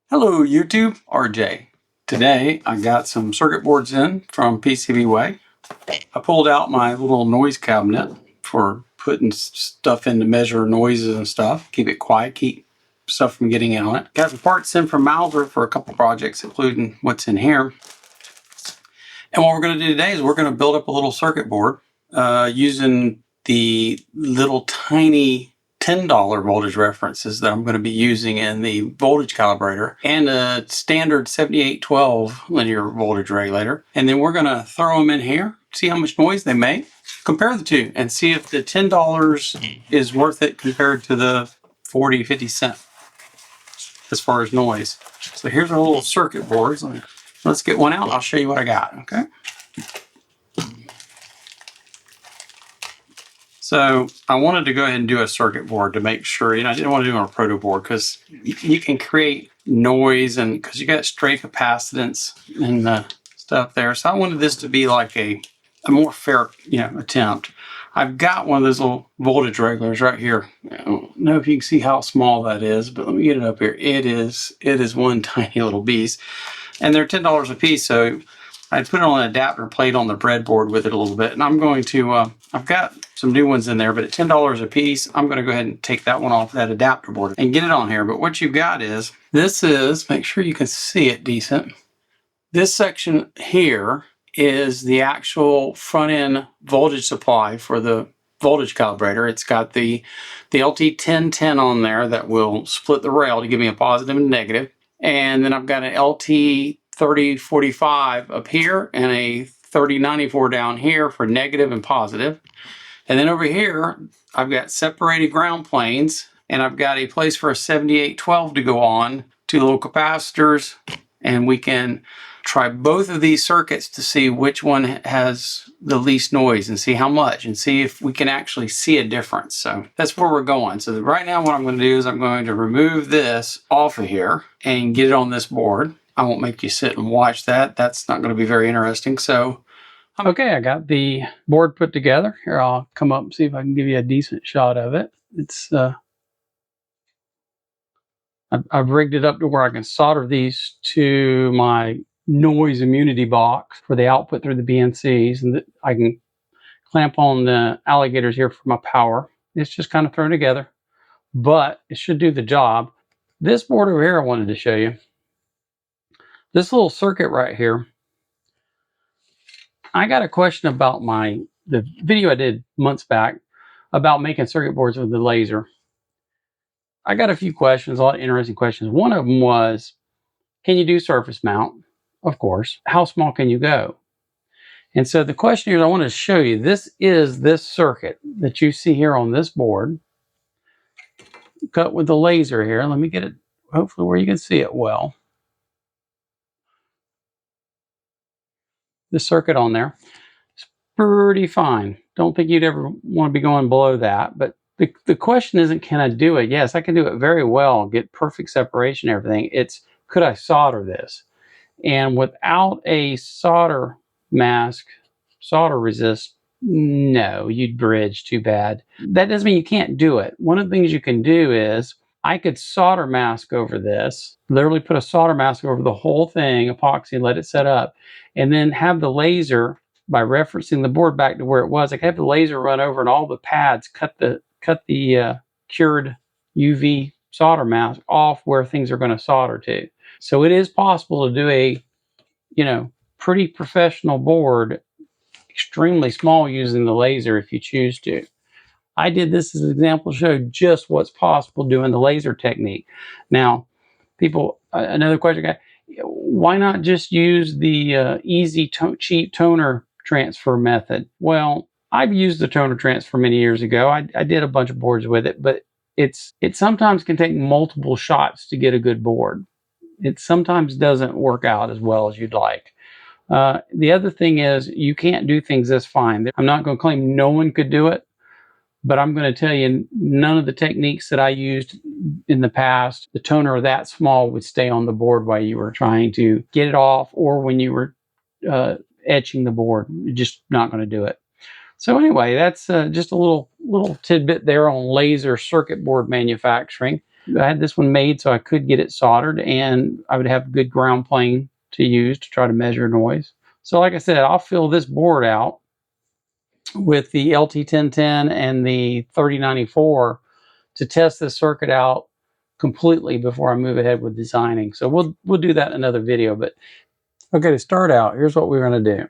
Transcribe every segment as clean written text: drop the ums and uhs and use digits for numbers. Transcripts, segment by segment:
Hello YouTube, RJ. Today I got some circuit boards in from PCBWay. I pulled out my little noise cabinet for putting stuff in to measure noises and stuff. Keep it quiet, keep stuff from getting in on it. Got the parts in from Mauser for a couple projects, including what's in here. And what we're going to do today is we're going to build up a little circuit board using the little tiny $10 voltage references that I'm going to be using in the voltage calibrator and a standard 7812 linear voltage regulator. And then we're going to throw them in here, see how much noise they make, compare the two, and see if the $10 is worth it compared to the 40, 50 cent as far as noise. So here's our little circuit boards. Let's get one out. I'll show you what I got, okay? So I wanted to go ahead and do a circuit board to make sure, I didn't want to do it on a proto board because you can create noise and because you got stray capacitance and stuff there. So I wanted this to be like a more fair, attempt. I've got one of those little voltage regulators right here. I don't know if you can see how small that is, but let me get it up here. It is one tiny little beast. And they're $10 a piece, so I put it on an adapter plate on the breadboard with it a little bit. And I'm going to, I've got some new ones in there, but at $10 a piece, I'm going to go ahead and take that one off that adapter board and get it on here. But what you've got is, make sure you can see it decent. This section here is the actual front end voltage supply for the voltage calibrator. It's got the LT1010 on there that will split the rail to give me a positive and negative. And then I've got an LT3045 up here and a 3094 down here for negative and positive. And then over here, I've got separated ground planes and I've got a place for a 7812 to go on, two little capacitors, and we can try both of these circuits to see which one has the least noise and see how much and see if we can actually see a difference. So that's where we're going. So right now what I'm going to do is I'm going to remove this off of here and get it on this board. I won't make you sit and watch that. That's not going to be very interesting. So, okay, I got the board put together. Here, I'll come up and see if I can give you a decent shot of it. It's I've rigged it up to where I can solder these to my noise immunity box for the output through the BNCs, and I can clamp on the alligators here for my power. It's just kind of thrown together, but it should do the job. This board over here I wanted to show you. This little circuit right here, I got a question about the video I did months back about making circuit boards with the laser. I got a few questions, a lot of interesting questions. One of them was, can you do surface mount? Of course. How small can you go? And so the question here I want to show you, this is this circuit that you see here on this board, cut with the laser here. Let me get it, hopefully where you can see it well. This circuit on there, it's pretty fine. Don't think you'd ever want to be going below that. But the question isn't, can I do it? Yes, I can do it very well, get perfect separation, everything. It's, could I solder this? And without a solder mask, solder resist, no, you'd bridge too bad. That doesn't mean you can't do it. One of the things you can do is, I could solder mask over this, literally put a solder mask over the whole thing, epoxy, let it set up, and then have the laser, by referencing the board back to where it was, I could have the laser run over and all the pads, cut the cured UV solder mask off where things are going to solder to. So it is possible to do a, pretty professional board, extremely small using the laser if you choose to. I did this as an example to show just what's possible doing the laser technique. Now, people, another question I got, why not just use the easy, cheap toner transfer method? Well, I've used the toner transfer many years ago. I did a bunch of boards with it, but it sometimes can take multiple shots to get a good board. It sometimes doesn't work out as well as you'd like. The other thing is, you can't do things this fine. I'm not going to claim no one could do it, but I'm going to tell you, none of the techniques that I used in the past, the toner that small would stay on the board while you were trying to get it off or when you were etching the board. You're just not going to do it. So anyway, that's just a little tidbit there on laser circuit board manufacturing. I had this one made so I could get it soldered, and I would have a good ground plane to use to try to measure noise. So like I said, I'll fill this board out with the LT1010 and the 3094 to test this circuit out completely before I move ahead with designing. So we'll do that in another video. But okay, to start out, here's what we're going to do.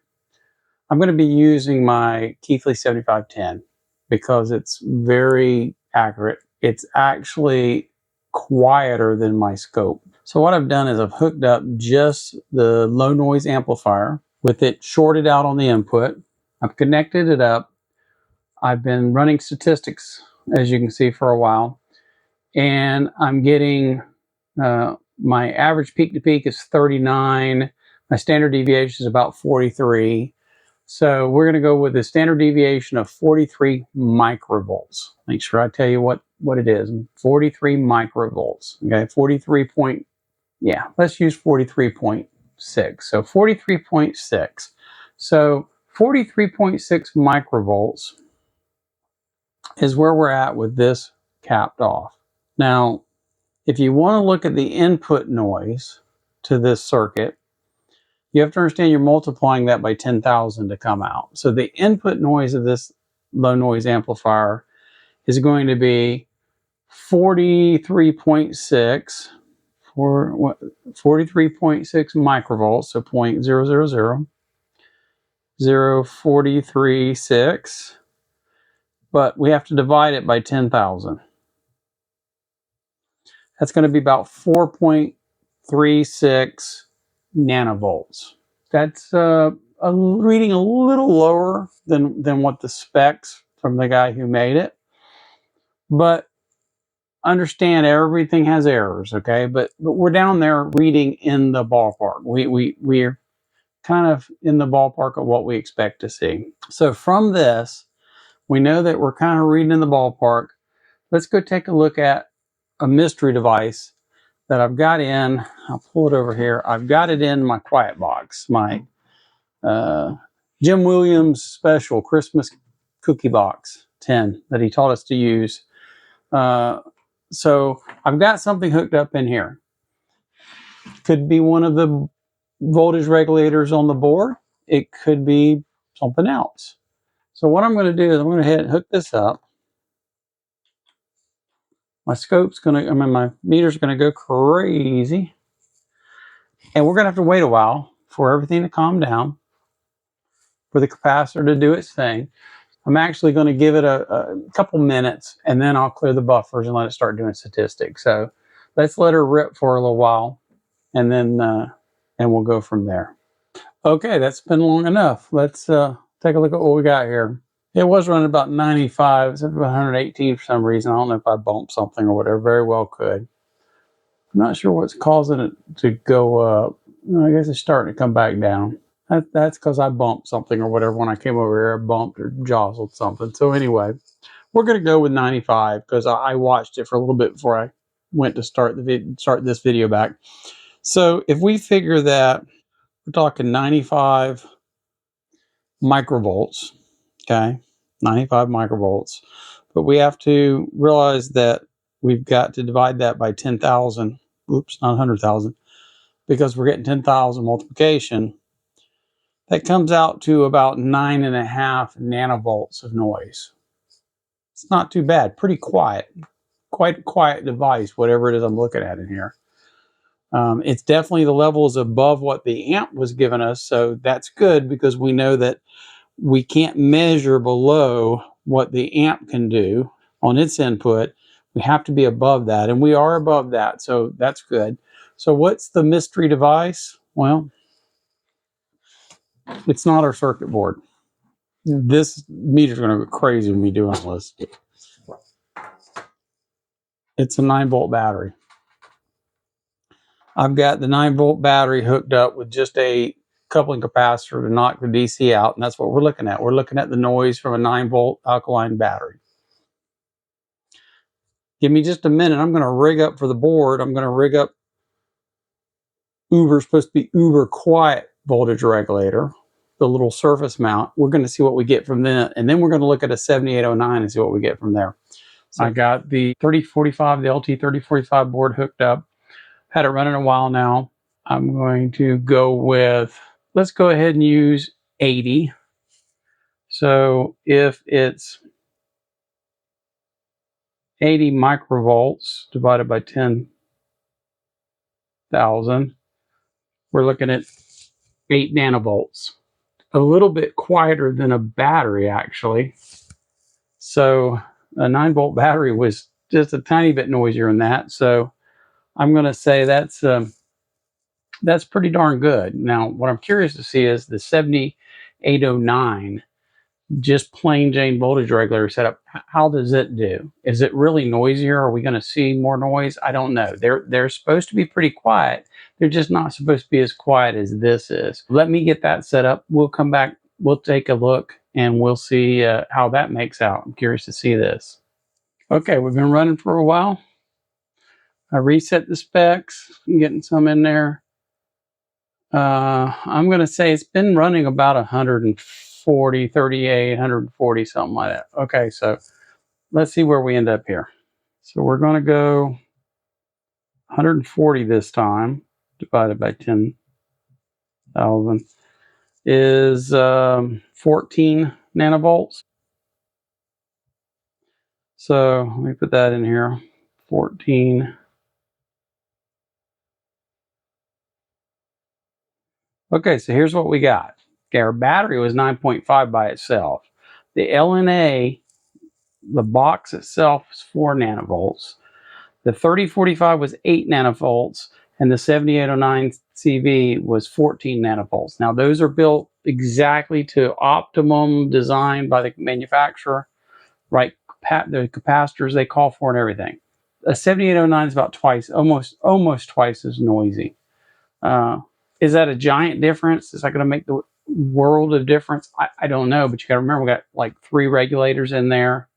I'm going to be using my Keithley 7510 because it's very accurate. It's actually quieter than my scope. So what I've done is I've hooked up just the low noise amplifier with it shorted out on the input. I've connected it up. I've been running statistics, as you can see, for a while, and I'm getting my average peak to peak is 39. My standard deviation is about 43. So we're going to go with the standard deviation of 43 microvolts. Make sure I tell you what it is. 43 microvolts. Okay, 43 point. Yeah, let's use 43.6. So 43.6. So 43.6 microvolts is where we're at with this capped off. Now, if you want to look at the input noise to this circuit, you have to understand you're multiplying that by 10,000 to come out. So the input noise of this low noise amplifier is going to be 43.6 microvolts, so 0.0000436, but we have to divide it by 10,000. That's going to be about 4.36 nanovolts. That's a reading a little lower than what the specs from the guy who made it, but understand everything has errors, okay? But we're down there reading in the ballpark. We're kind of in the ballpark of what we expect to see. So from this, we know that we're kind of reading in the ballpark. Let's go take a look at a mystery device that I've got in. I'll pull it over here. I've got it in my quiet box, my Jim Williams special Christmas cookie box 10 that he taught us to use. So I've got something hooked up in here. Could be one of the voltage regulators on the board. It could be something else. So what I'm going to do is I'm going to hit hook this up. My scope's going to, my meter's going to go crazy. And we're going to have to wait a while for everything to calm down, for the capacitor to do its thing. I'm actually going to give it a couple minutes, and then I'll clear the buffers and let it start doing statistics. So let's let her rip for a little while, and then and we'll go from there. Okay, that's been long enough. Let's take a look at what we got here. It was running about 95. It's about 118 for some reason. I don't know if I bumped something or whatever. Very well could. I'm not sure what's causing it to go up. I guess it's starting to come back down. That's because I bumped something or whatever. When I came over here, I bumped or jostled something. So anyway, we're going to go with 95 because I watched it for a little bit before I went to start this video back. So if we figure that we're talking 95 microvolts, okay, 95 microvolts, but we have to realize that we've got to divide that by 10,000. Oops, not 100,000, because we're getting 10,000 multiplication. That comes out to about 9.5 nanovolts of noise. It's not too bad. Pretty quiet. Quite a quiet device, whatever it is I'm looking at in here. It's definitely the levels above what the amp was giving us, so that's good because we know that we can't measure below what the amp can do on its input. We have to be above that, and we are above that, so that's good. So what's the mystery device? Well, it's not our circuit board. This meter's going to go crazy when we do all this. It's a 9-volt battery. I've got the 9-volt battery hooked up with just a coupling capacitor to knock the DC out, and that's what we're looking at. We're looking at the noise from a 9-volt alkaline battery. Give me just a minute. I'm going to rig up for the board. I'm going to rig up supposed to be uber quiet voltage regulator, the little surface mount. We're going to see what we get from that, and then we're going to look at a 7809 and see what we get from there. So I got the 3045, the LT3045 board hooked up. Had it running a while now. I'm going to go with, let's go ahead and use 80. So if it's 80 microvolts divided by 10,000, we're looking at 8 nanovolts. A little bit quieter than a battery, actually. So a 9-volt battery was just a tiny bit noisier than that. So I'm going to say that's pretty darn good. Now, what I'm curious to see is the 7809, just plain Jane voltage regulator setup. How does it do? Is it really noisier? Are we going to see more noise? I don't know. They're supposed to be pretty quiet. They're just not supposed to be as quiet as this is. Let me get that set up. We'll come back. We'll take a look and we'll see how that makes out. I'm curious to see this. Okay, we've been running for a while. I reset the specs. I'm getting some in there. I'm going to say it's been running about 140, 38, 140, something like that. Okay, so let's see where we end up here. So we're going to go 140 this time, divided by 10,000 is 14 nanovolts. So let me put that in here, 14. Okay, so here's what we got. Okay, our battery was 9.5 by itself. The LNA, the box itself, is 4 nanovolts. The 3045 was 8 nanovolts, and the 7809 CV was 14 nanovolts. Now, those are built exactly to optimum design by the manufacturer, right? The capacitors they call for and everything. A 7809 is about twice, almost twice as noisy. Is that a giant difference? Is that going to make the world of difference? I don't know, but you got to remember we got like 3 regulators in there.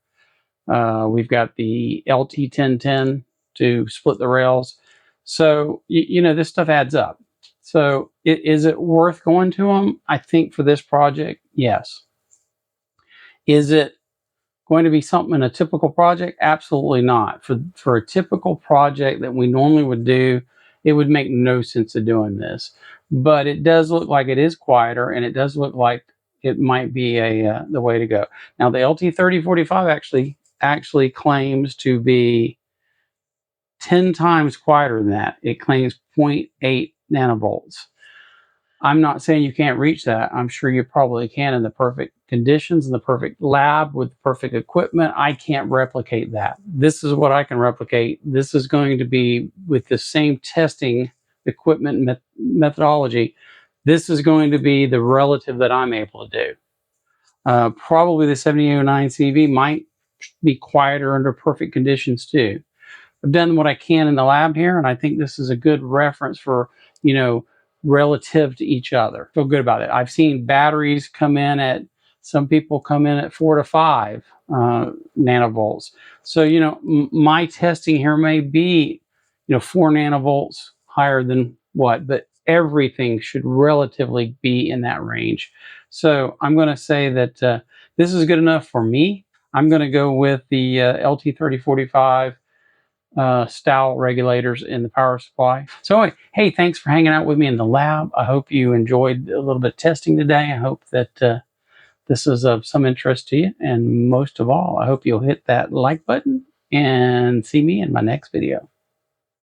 We've got the LT1010 to split the rails. So, you know, this stuff adds up. So is it worth going to them? I think for this project, yes. Is it going to be something in a typical project? Absolutely not. For a typical project that we normally would do, it would make no sense of doing this. But it does look like it is quieter, and it does look like it might be the way to go. Now, the LT3045 actually claims to be 10 times quieter than that. It claims 0.8 nanovolts. I'm not saying you can't reach that. I'm sure you probably can in the perfect conditions, in the perfect lab, with the perfect equipment. I can't replicate that. This is what I can replicate. This is going to be with the same testing equipment methodology. This is going to be the relative that I'm able to do. Probably the 7809 CV might be quieter under perfect conditions too. I've done what I can in the lab here, and I think this is a good reference for, you know, relative to each other. Feel good about it. I've seen batteries come in at, some people come in at 4 to 5 nanovolts. So, you know, my testing here may be, you know, 4 nanovolts higher than what, but everything should relatively be in that range. So I'm going to say that this is good enough for me. I'm going to go with the LT3045 style regulators in the power supply. So hey, thanks for hanging out with me in the lab. I hope you enjoyed a little bit of testing today. I hope that this is of some interest to you. And most of all, I hope you'll hit that like button and see me in my next video.